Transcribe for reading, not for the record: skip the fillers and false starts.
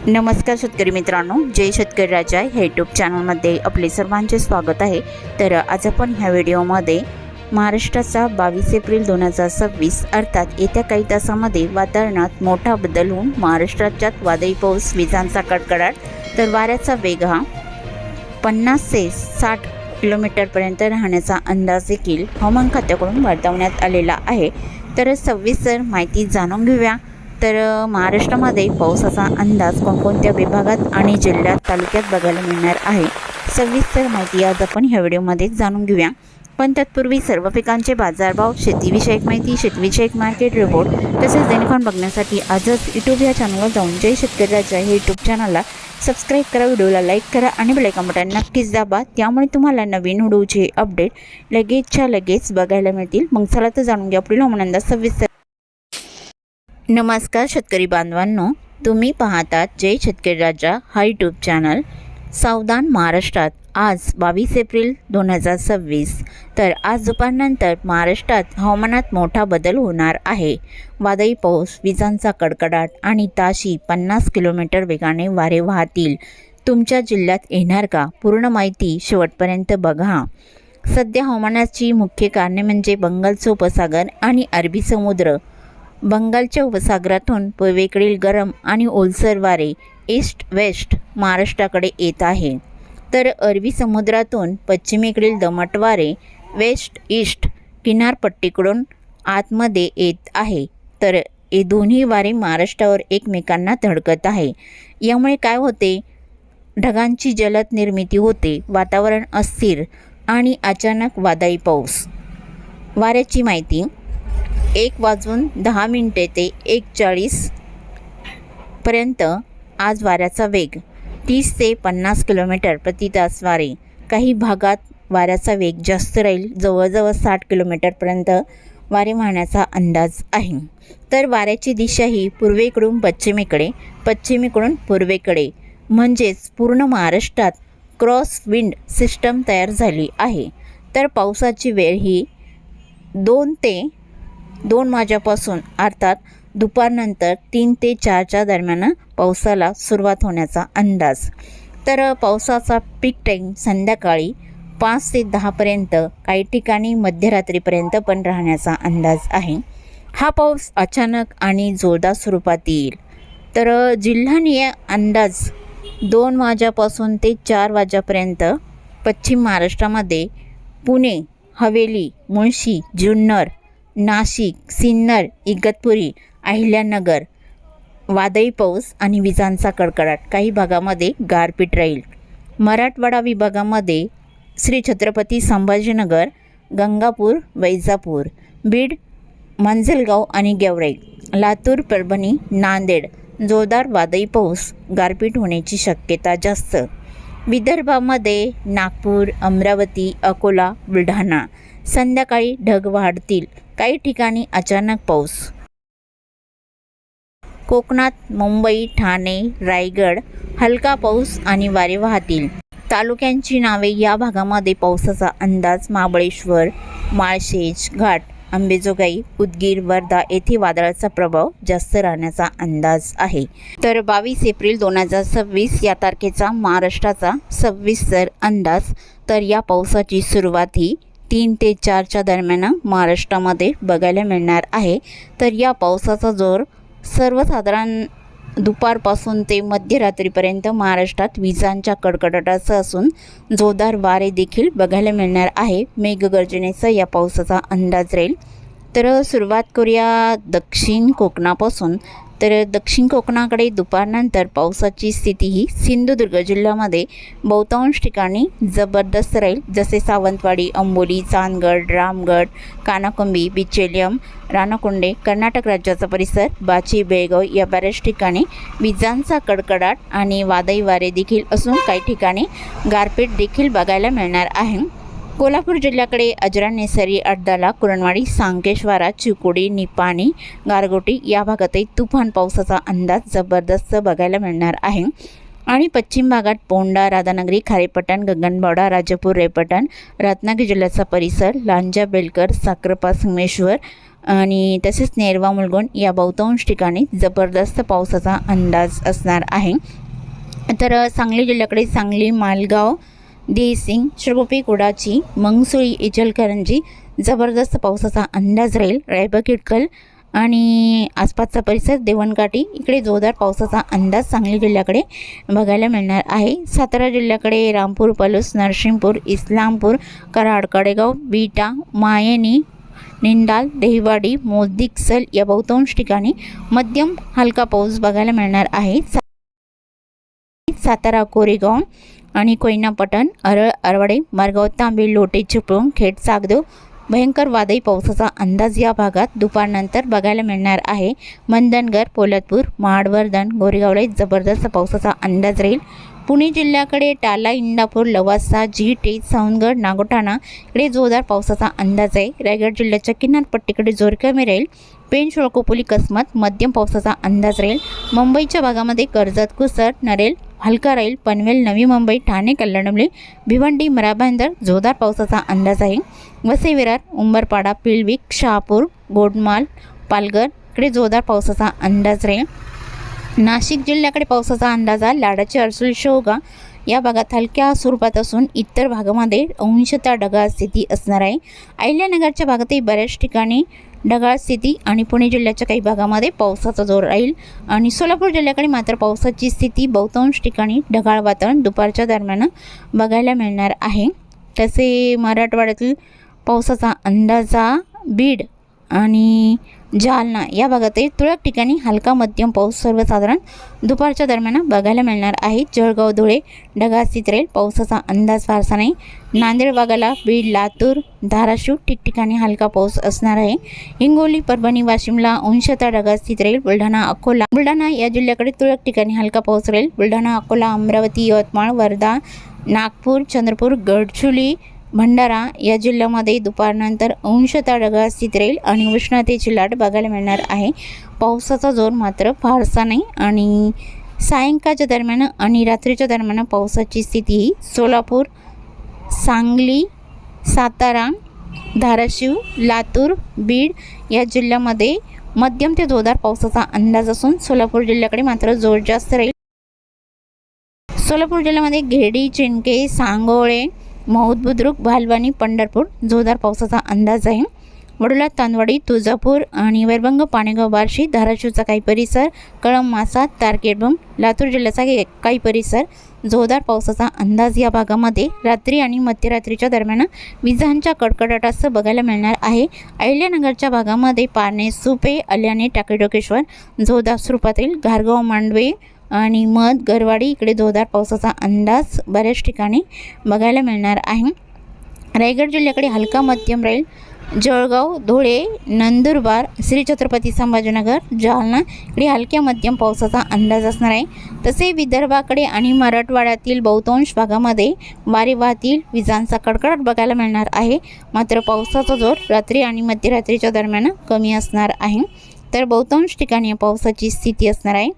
नमस्कार शेतकरी मित्रांनो, जय शेतकरी राजा हे यूट्यूब चॅनलमध्ये आपले सर्वांचे स्वागत आहे। तर आज आपण ह्या व्हिडिओमध्ये महाराष्ट्राचा 22 एप्रिल 2026 अर्थात येत्या काही तासामध्ये वातावरणात मोठा बदल होऊन महाराष्ट्रात वादळी पाऊस, विजांचा कडकडाट, तर वाऱ्याचा वेग हा 50 ते 60 किलोमीटरपर्यंत राहण्याचा अंदाज देखील हवामान खात्याकडून वर्तवण्यात आलेला आहे। तर सविस्तर माहिती जाणून घेऊया। तर महाराष्ट्रामध्ये पावसाचा अंदाज कोणकोणत्या विभागात आणि जिल्ह्यात, तालुक्यात बघायला मिळणार आहे, सविस्तर माहिती आज आपण ह्या व्हिडिओमध्ये जाणून घेऊया। पण तत्पूर्वी सर्व पिकांचे बाजारभाव, शेतीविषयक माहिती, शेतीविषयक मार्केट रिपोर्ट तसेच दिनमान बघण्यासाठी आजच यूट्यूब या चॅनलवर जाऊन जय शेतकरी राजा हे यूट्यूब चॅनलला सबस्क्राईब करा, व्हिडिओला लाईक करा आणि बेल आयकॉन बटन नक्कीच दाबा, त्यामुळे तुम्हाला नवीन व्हिडिओचे अपडेट लगेचच्या लगेच बघायला मिळतील। मग चला तर जाणून घ्या पुढील हवामानाचा सविस्तर। नमस्कार शेतकरी बांधवांनो, तुम्ही पाहतात जय शेतकरी राजा हा यूट्यूब चॅनल। सावधान महाराष्ट्रात आज 22 एप्रिल 2026। तर आज दुपारनंतर महाराष्ट्रात हवामानात मोठा बदल होणार आहे। वादळी पाऊस, विजांचा कडकडाट आणि ताशी 50 किलोमीटर वेगाने वारे वाहतील। तुमच्या जिल्ह्यात येणार का? पूर्ण माहिती शेवटपर्यंत बघा। सध्या हवामानाची मुख्य कारणे म्हणजे बंगालचा उपसागर आणि अरबी समुद्र। बंगालच्या उपसागरातून पूर्वेकडील गरम आणि ओलसर वारे ईस्ट वेस्ट महाराष्ट्राकडे येत आहे, तर अरबी समुद्रातून पश्चिमेकडील दमट वारे वेस्ट ईस्ट किनारपट्टीकडून आतमध्ये येत आहे। तर हे दोन्ही वारे महाराष्ट्रावर एकमेकांना धडकत आहे। यामुळे काय होते, ढगांची जलद निर्मिती होते, वातावरण अस्थिर आणि अचानक वादळी पाऊस। वाऱ्याची माहिती 1:10 ते 1:40 पर्यंत आज वाऱ्याचा वेग 30 ते 50 किलोमीटर प्रति तास वारे। काही भागात वाऱ्याचा वेग जास्त राहील, जवळजवळ 60 किलोमीटरपर्यंत वारे वाहण्याचा अंदाज आहे। तर वाऱ्याची दिशा ही पूर्वेकडून पश्चिमेकडे, पश्चिमेकडून पूर्वेकडे, म्हणजेच पूर्ण महाराष्ट्रात क्रॉस विंड सिस्टम तयार झाली आहे। तर पावसाची वेळ ही 2 वाजेपासून अर्थात दुपारनंतर 3 ते 4च्या दरम्यान पावसाला सुरुवात होण्याचा अंदाज। तर पावसाचा पीक टाईम संध्याकाळी 5 ते 10पर्यंत, काही ठिकाणी मध्यरात्रीपर्यंत पण राहण्याचा अंदाज आहे। हा पाऊस अचानक आणि जोरदार स्वरूपात येईल। तर जिल्हानिहाय अंदाज 2 वाजेपासून ते 4 वाजेपर्यंत पश्चिम महाराष्ट्रामध्ये पुणे, हवेली, मुळशी, जुन्नर, नाशिक, सिन्नर, इगतपुरी, अहिल्यानगर वादळी पाऊस आणि विजांचा कडकडाट, काही भागामध्ये गारपीट राहील। मराठवाडा विभागामध्ये श्री छत्रपती संभाजीनगर, गंगापूर, वैजापूर, बीड, मंजलगाव आणि गेवराई, लातूर, परभणी, नांदेड जोरदार वादळी पाऊस, गारपीट होण्याची शक्यता जास्त। विदर्भामध्ये नागपूर, अमरावती, अकोला, बुलढाणा संध्याकाळी ढग वाढतील, काही ठिकाणी अचानक पाऊस। कोकणात मुंबई, ठाणे, रायगड हलका पाऊस आणि वारे वाहतील। तालुक्यांची नावे या भागामध्ये पावसाचा अंदाज: महाबळेश्वर, माळशेज घाट, अंबेजोगाई, उदगीर, वर्धा येथे वादळाचा प्रभाव जास्त राहण्याचा अंदाज आहे। तर 22 एप्रिल 2026 या तारखेचा महाराष्ट्राचा सविस्तर अंदाज। तर या पावसाची सुरुवात ही 3 ते 4च्या दरम्यान महाराष्ट्रामध्ये बघायला मिळणार आहे। तर या पावसाचा जोर सर्वसाधारण दुपारपासून ते मध्यरात्रीपर्यंत महाराष्ट्रात विजांच्या कडकडाटाचा असून जोरदार वारे देखील बघायला मिळणार आहे। मेघगर्जनेचा या पावसाचा अंदाज राहील। तर सुरुवात करूया दक्षिण कोकणापासून। तर दक्षिण कोकणाकडे दुपारनंतर पावसाची स्थिती ही सिंधुदुर्ग जिल्ह्यामध्ये बहुतांश ठिकाणी जबरदस्त राहील, जसे सावंतवाडी, अंबोली, चांदगड, रामगड, कानाकुंबी, बिचेलियम, रानकोंडे, कर्नाटक राज्याचा परिसर, बाची, बेळगाव या बऱ्याच ठिकाणी विजांचा कडकडाट आणि वादळी वारे देखील असून काही ठिकाणी गारपीट देखील बघायला मिळणार आहे। कोल्हापूर जिल्ह्याकडे अजरा, नेसरी, अड्डाला, कुरणवाडी, सांकेश्वरा, चिकोडी, निपाणी, गारगोटी या भागातही तुफान पावसाचा अंदाज जबरदस्त बघायला मिळणार आहे। आणि पश्चिम भागात पोंडा, राधानगरी, खारेपटण, गगनबावडा, राजापूर, रेपटण, रत्नागिरी जिल्ह्याचा परिसर, लांजा, बेलकर, साक्रापा, संगमेश्वर आणि तसेच नेरवा, मुलगुण या बहुतांश ठिकाणी जबरदस्त पावसाचा अंदाज असणार आहे। तर सांगली जिल्ह्याकडे सांगली, मालगाव, देसिंग, श्रगोपी, कुडाची, मंगसुळी, इचलकरंजी जबरदस्त पावसाचा अंदाज राहील। रायबा, इटकल आणि आसपासचा परिसर, देवणकाठी इकडे जोरदार पावसाचा अंदाज सांगली जिल्ह्याकडे बघायला मिळणार आहे। सातारा जिल्ह्याकडे रामपूर, पलूस, नरसिंहपूर, इस्लामपूर, कराड, कडेगाव, बीटा, मायनी, निंदाल, देहिवाडी, मोदिकसल या बहुतांश ठिकाणी मध्यम हलका पाऊस बघायला मिळणार आहे। सातारा, कोरेगाव आणि कोयना, पटण, अरळ, अरवाडे, मारगाव, तांबे, लोटे, चिपळूण, खेड, सागदेव भयंकर वादळी पावसाचा अंदाज या भागात दुपारनंतर बघायला मिळणार आहे। मंदनगर, पोलादपूर, महाड-वर्धन, गोरेगावला जबरदस्त पावसाचा अंदाज राहील। पुणे जिल्ह्याकडे टाला, इंदापूर, लवासा, जीटे, सावंतगड, नागोठाणा इकडे जोरदार पावसाचा अंदाज आहे। रायगड जिल्ह्याच्या किनारपट्टीकडे जोर कमी राहील। पेण, खोपोली, कसमत मध्यम पावसाचा अंदाज राहील। मुंबईच्या भागामध्ये कर्जत, कुसर, नरेल हलका राहील। पनवेल, नवी मुंबई, ठाणे, कल्याणवली, भिवंडी, मराभांदर जोरदार पावसाचा अंदाज आहे। वसई, विरार, उंबरपाडा, पिळविक, शहापूर, गोडमाल, पालघर इकडे जोरदार पावसाचा अंदाज राहील। नाशिक जिल्ह्याकडे पावसाचा अंदाज आहे। लाडाची, अर्सुल, शेवगा या भागात हलक्या स्वरूपात असून इतर भागामध्ये अंशतः ढगाळ स्थिती असणार आहे। अहिल्यानगरच्या भागातही बऱ्याच ठिकाणी ढगाळ स्थिती आणि पुणे जिल्ह्याच्या काही भागामध्ये पावसाचा जोर राहील आणि सोलापूर जिल्ह्याकडे मात्र पावसाची स्थिती बहुतांश ठिकाणी ढगाळ वातावरण दुपारच्या दरम्यान बघायला मिळणार आहे। तसे मराठवाड्यातील पावसाचा अंदाजा बीड आणि जालना या भागातही तुरळक ठिकाणी हलका मध्यम पाऊस सर्वसाधारण दुपारच्या दरम्यान बघायला मिळणार आहे। जळगाव, धुळे ढगाळ स्थिती राहील, पावसाचा अंदाज फारसा नाही। नांदेड भागाला, बीड, लातूर, धाराशिव ठिकठिकाणी हलका पाऊस असणार आहे। हिंगोली, परभणी, वाशिमला अंशतः ढगाळ स्थिती राहील। बुलढाणा, अकोला, बुलढाणा या जिल्ह्याकडे तुरळक ठिकाणी हलका पाऊस राहील। बुलढाणा, अकोला, अमरावती, यवतमाळ, वर्धा, नागपूर, चंद्रपूर, गडचिरोली, भंडारा या जिल्ह्यामध्ये दुपारनंतर अंशतः ढगाळ स्थिती राहील आणि उष्णतेची लाट बघायला मिळणार आहे। पावसाचा जोर मात्र फारसा नाही आणि सायंकाळच्या दरम्यान आणि रात्रीच्या दरम्यान पावसाची स्थिती सोलापूर, सांगली, सातारा, धाराशिव, लातूर, बीड या जिल्ह्यामध्ये मध्यम ते जोरदार पावसाचा अंदाज असून सोलापूर जिल्ह्याकडे मात्र जोर जास्त राहील। सोलापूर जिल्ह्यामध्ये घेडी, चिंके, सांगोळे, मौद, बुद्रुक, भालवानी, पंढरपूर जोरदार पावसाचा अंदाज आहे। वडोला, तांदवाडी, तुळजापूर आणि वैरभंग, पाणेगाव, बार्शी, धाराशिवचा काही परिसर, कळंब, मासा, तारकेडबम, लातूर जिल्ह्याचा काही परिसर जोरदार पावसाचा अंदाज या भागामध्ये रात्री आणि मध्यरात्रीच्या दरम्यान विजांच्या कडकडाटासह बघायला मिळणार आहे। अहिल्यानगरच्या भागामध्ये पारणे, सुपे, अल्याने, टाकेडोकेश्वर जोरदार स्वरूपात येईल। घारगाव, मांडवे आणि मध, गरवाडी इकडे जोरदार पावसाचा अंदाज बऱ्याच ठिकाणी बघायला मिळणार आहे। रायगड जिल्ह्याकडे हलका मध्यम राहील। जळगाव, धुळे, नंदुरबार, श्री छत्रपती संभाजीनगर, जालना इकडे हलक्या मध्यम पावसाचा अंदाज असणार आहे। तसे विदर्भाकडे आणि मराठवाड्यातील बहुतांश भागामध्ये वारे वाहतील, विजांचा कडकडाट बघायला मिळणार आहे। मात्र पावसाचा जोर रात्री आणि मध्यरात्रीच्या दरम्यान कमी असणार आहे। तर बहुतांश ठिकाणी पावसाची स्थिती असणार आहे।